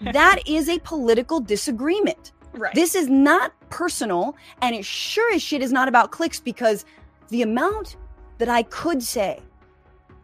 That is a political disagreement. Right. This is not personal, and it sure as shit is not about clicks, because the amount that I could say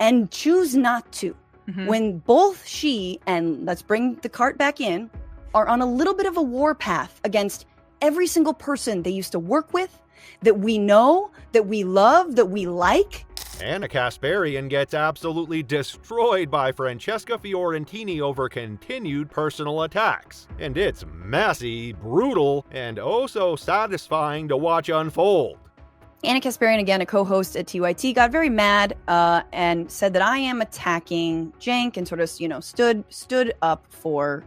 and choose not to, when both she and, let's bring the cart back in, are on a little bit of a war path against every single person they used to work with, that we know, that we love, that we like. Ana Kasparian gets absolutely destroyed by Francesca Fiorentini over continued personal attacks. And it's messy, brutal, and oh so satisfying to watch unfold. Ana Kasparian, again, a co-host at TYT, got very mad and said that I am attacking Cenk, and sort of, stood up for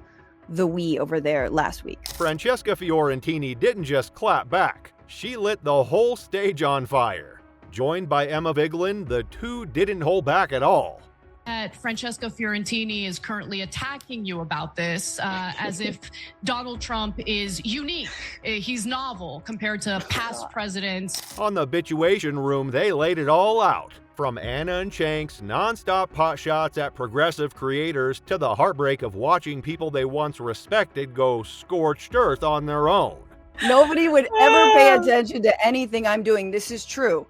the we over there last week. Francesca Fiorentini didn't just clap back. She lit the whole stage on fire. Joined by Emma Vigeland, the two didn't hold back at all. Francesca Fiorentini is currently attacking you about this, as if Donald Trump is unique. He's novel compared to past presidents. On the Bituation Room, they laid it all out. From Anna and Cenk's nonstop potshots at progressive creators to the heartbreak of watching people they once respected go scorched earth on their own. Nobody would ever pay attention to anything I'm doing. This is true.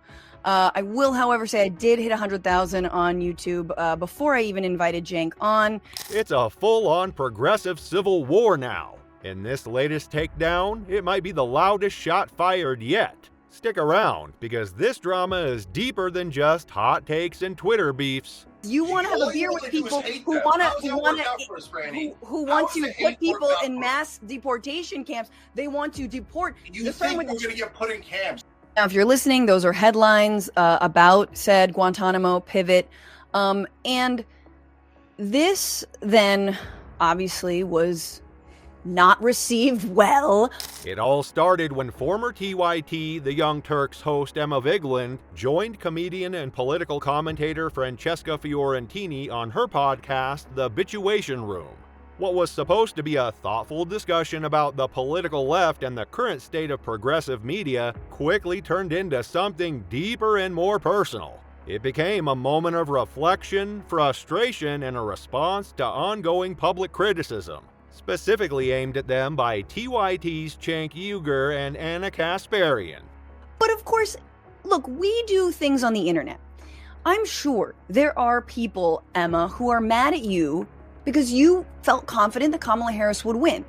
I will, however, say I did hit 100,000 on YouTube before I even invited Cenk on. It's a full-on progressive civil war now. In this latest takedown, it might be the loudest shot fired yet. Stick around, because this drama is deeper than just hot takes and Twitter beefs. You want to have a beer with people who want to put people in mass deportation camps. They want to deport. You think we're going to get put in camps? Now, if you're listening, those are headlines about said Guantanamo pivot. And this then obviously was not received well. It all started when former TYT, The Young Turks host Emma Vigeland, joined comedian and political commentator Francesca Fiorentini on her podcast, The Bituation Room. What was supposed to be a thoughtful discussion about the political left and the current state of progressive media quickly turned into something deeper and more personal. It became a moment of reflection, frustration, and a response to ongoing public criticism, specifically aimed at them by TYT's Cenk Uygur and Ana Kasparian. But of course, look, we do things on the internet. I'm sure there are people, Emma, who are mad at you because you felt confident that Kamala Harris would win.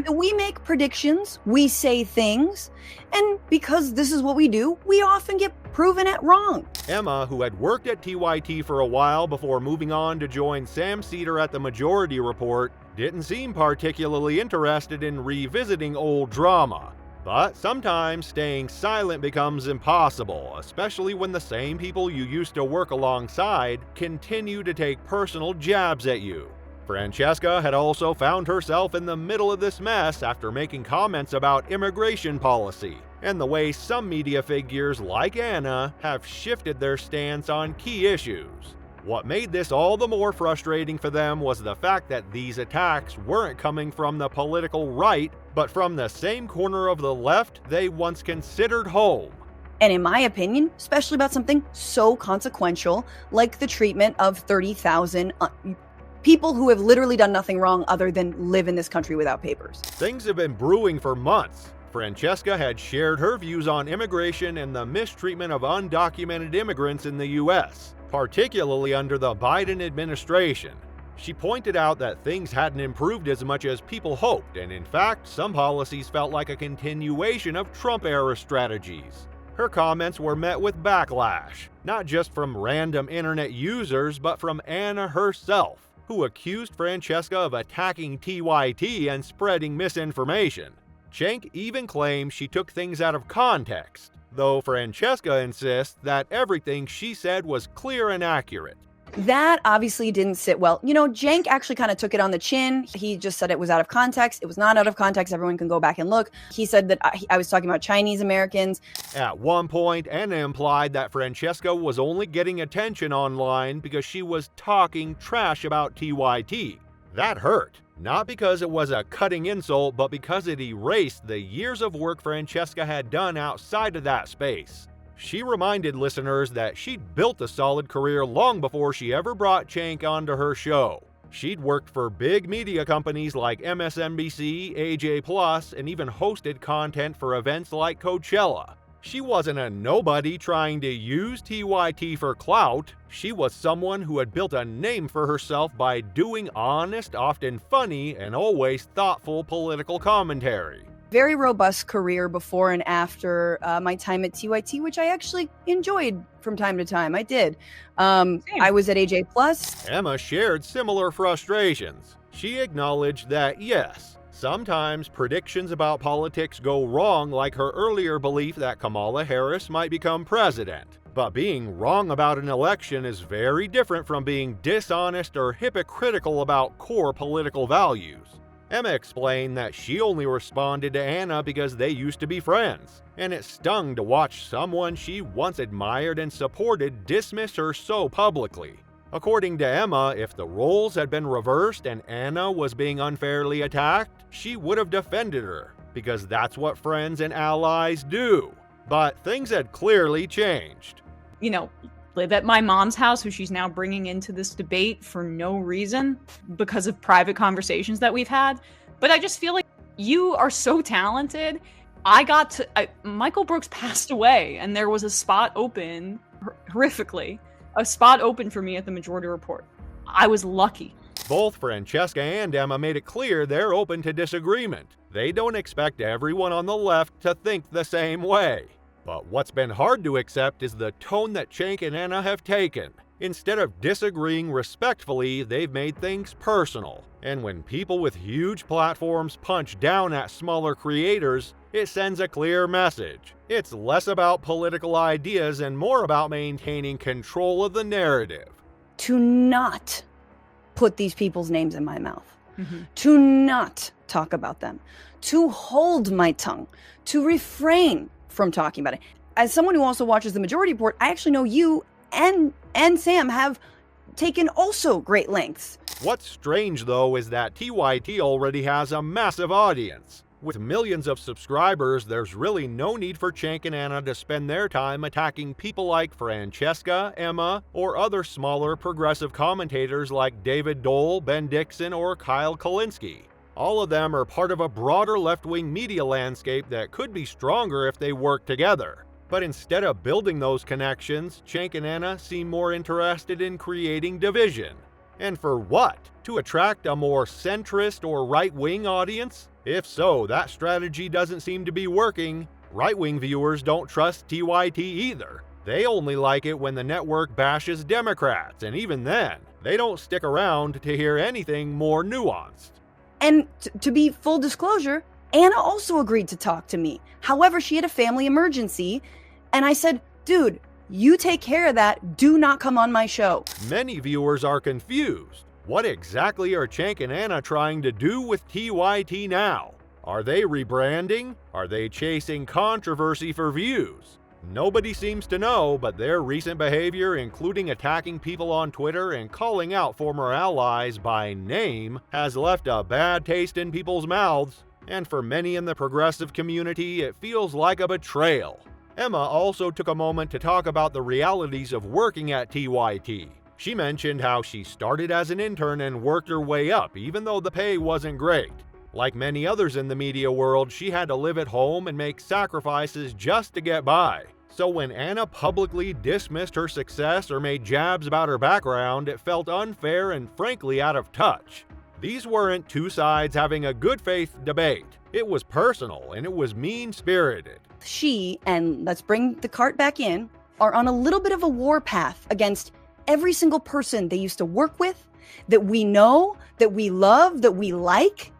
We make predictions, we say things, and because this is what we do, we often get proven it wrong. Emma, who had worked at TYT for a while before moving on to join Sam Seder at the Majority Report, didn't seem particularly interested in revisiting old drama. But sometimes staying silent becomes impossible, especially when the same people you used to work alongside continue to take personal jabs at you. Francesca had also found herself in the middle of this mess after making comments about immigration policy and the way some media figures like Anna have shifted their stance on key issues. What made this all the more frustrating for them was the fact that these attacks weren't coming from the political right, but from the same corner of the left they once considered home. And in my opinion, especially about something so consequential like the treatment of 30,000 people who have literally done nothing wrong other than live in this country without papers. Things have been brewing for months. Francesca had shared her views on immigration and the mistreatment of undocumented immigrants in the U.S., particularly under the Biden administration. She pointed out that things hadn't improved as much as people hoped, and in fact, some policies felt like a continuation of Trump-era strategies. Her comments were met with backlash, not just from random internet users, but from Anna herself, who accused Francesca of attacking TYT and spreading misinformation. Cenk even claims she took things out of context, though Francesca insists that everything she said was clear and accurate. That obviously didn't sit well. Cenk actually kind of took it on the chin. He just said it was out of context. It was not out of context. Everyone can go back and look. He said that I was talking about Chinese Americans. At one point, Anna implied that Francesca was only getting attention online because she was talking trash about TYT. That hurt. Not because it was a cutting insult, but because it erased the years of work Francesca had done outside of that space. She reminded listeners that she'd built a solid career long before she ever brought Cenk onto her show. She'd worked for big media companies like MSNBC, AJ+, and even hosted content for events like Coachella. She wasn't a nobody trying to use TYT for clout. She was someone who had built a name for herself by doing honest, often funny, and always thoughtful political commentary. Very robust career before and after my time at TYT, which I actually enjoyed from time to time. I did. I was at AJ+. Emma shared similar frustrations. She acknowledged that, yes, sometimes predictions about politics go wrong, like her earlier belief that Kamala Harris might become president. But being wrong about an election is very different from being dishonest or hypocritical about core political values. Emma explained that she only responded to Ana because they used to be friends, and it stung to watch someone she once admired and supported dismiss her so publicly. According to Emma, if the roles had been reversed and Ana was being unfairly attacked, she would have defended her, because that's what friends and allies do. But things had clearly changed. You know, live at my mom's house, who she's now bringing into this debate for no reason because of private conversations that we've had. But I just feel like you are so talented. Michael Brooks passed away, and there was a spot open, horrifically, a spot open for me at the Majority Report. I was lucky. Both Francesca and Emma made it clear they're open to disagreement. They don't expect everyone on the left to think the same way. But what's been hard to accept is the tone that Cenk and Ana have taken. Instead of disagreeing respectfully, they've made things personal. And when people with huge platforms punch down at smaller creators, it sends a clear message. It's less about political ideas and more about maintaining control of the narrative. To not put these people's names in my mouth. To not talk about them. To hold my tongue. To refrain from talking about it. As someone who also watches the Majority Report, I actually know you and Sam have taken also great lengths. What's strange, though, is that TYT already has a massive audience. With millions of subscribers, there's really no need for Cenk and Ana to spend their time attacking people like Francesca, Emma, or other smaller progressive commentators like David Dole, Ben Dixon, or Kyle Kulinski. All of them are part of a broader left-wing media landscape that could be stronger if they work together. But instead of building those connections, Cenk and Ana seem more interested in creating division. And for what? To attract a more centrist or right-wing audience? If so, that strategy doesn't seem to be working. Right-wing viewers don't trust TYT either. They only like it when the network bashes Democrats, and even then, they don't stick around to hear anything more nuanced. And to be full disclosure, Ana also agreed to talk to me. However, she had a family emergency, and I said, dude, you take care of that. Do not come on my show. Many viewers are confused. What exactly are Cenk and Ana trying to do with TYT now? Are they rebranding? Are they chasing controversy for views? Nobody seems to know, but their recent behavior, including attacking people on Twitter and calling out former allies by name, has left a bad taste in people's mouths. And for many in the progressive community, it feels like a betrayal. Emma also took a moment to talk about the realities of working at TYT. She mentioned how she started as an intern and worked her way up, even though the pay wasn't great. Like many others in the media world, she had to live at home and make sacrifices just to get by. So when Ana publicly dismissed her success or made jabs about her background, it felt unfair and frankly out of touch. These weren't two sides having a good faith debate. It was personal and it was mean-spirited. She, and let's bring the cart back in, are on a little bit of a war path against every single person they used to work with, that we know, that we love, that we like.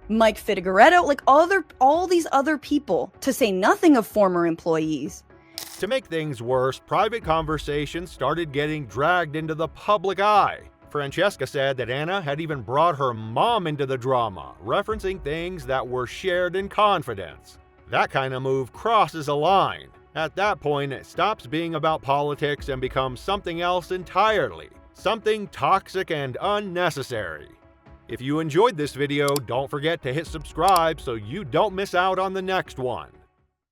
Mike Figueredo, like all these other people, to say nothing of former employees. To make things worse, private conversations started getting dragged into the public eye. Francesca said that Ana had even brought her mom into the drama, referencing things that were shared in confidence. That kind of move crosses a line. At that point, it stops being about politics and becomes something else entirely. Something toxic and unnecessary. If you enjoyed this video, don't forget to hit subscribe so you don't miss out on the next one.